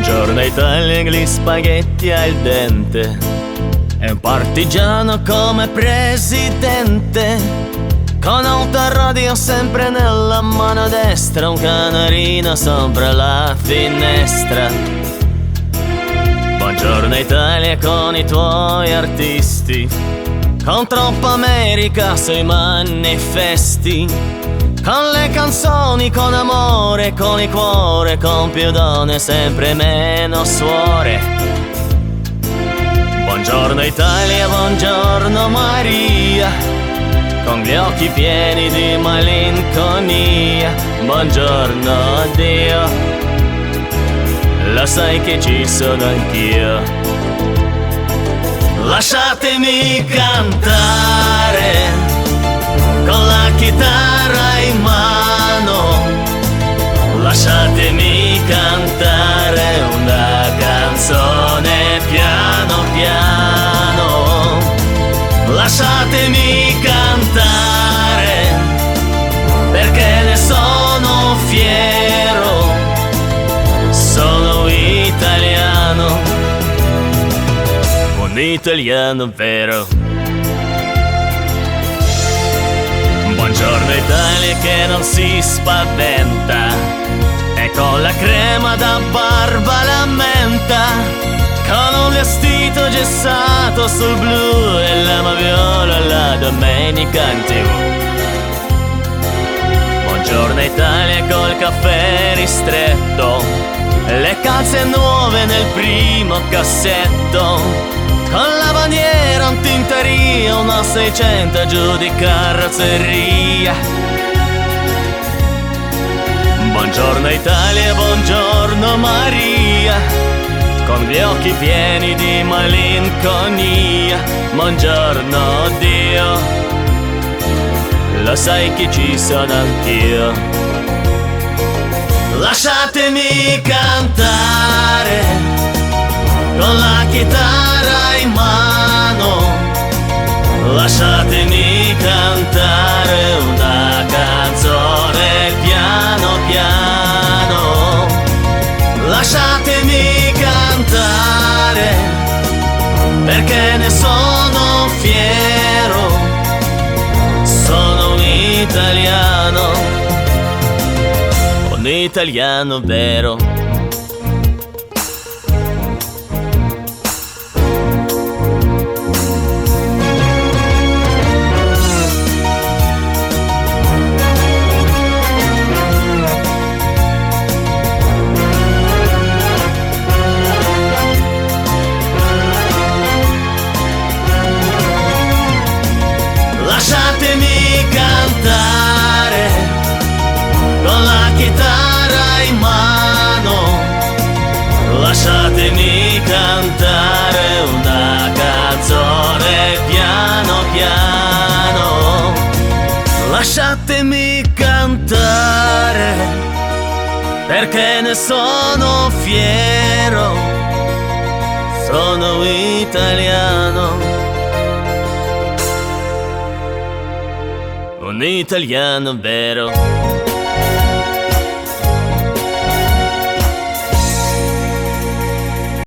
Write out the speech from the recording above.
Buongiorno Italia, gli spaghetti al dente e un partigiano come presidente, con autoradio sempre nella mano destra, un canarino sopra la finestra. Buongiorno Italia con i tuoi artisti, con troppa America sui manifesti, con le canzoni, con amore, con il cuore, con più donne, sempre meno suore. Buongiorno Italia, buongiorno Maria, con gli occhi pieni di malinconia. Buongiorno Dio, lo sai che ci sono anch'io. Lasciatemi cantare con la chitarra in mano, lasciatemi cantare una canzone piano piano, lasciatemi cantare perché ne sono fiero, sono italiano, un italiano vero. Buongiorno Italia che non si spaventa e con la crema da barba la menta, con un vestito gessato sul blu e la moviola la domenica in TV. Buongiorno Italia col caffè ristretto, le calze nuove nel primo cassetto, con la bandiera in tinteria, una 600 giù di carrozzeria. Buongiorno Italia, buongiorno Maria, con gli occhi pieni di malinconia. Buongiorno Dio, lo sai che ci sono anch'io. Lasciatemi cantare con la chitarra in mano, lasciatemi cantare una canzone piano piano, lasciatemi cantare perché ne sono fiero, sono un italiano vero. Lasciatemi cantare con la chitarra in mano, lasciatemi cantare una canzone piano piano, lasciatemi cantare perché ne sono fiero, sono italiano, un italiano vero.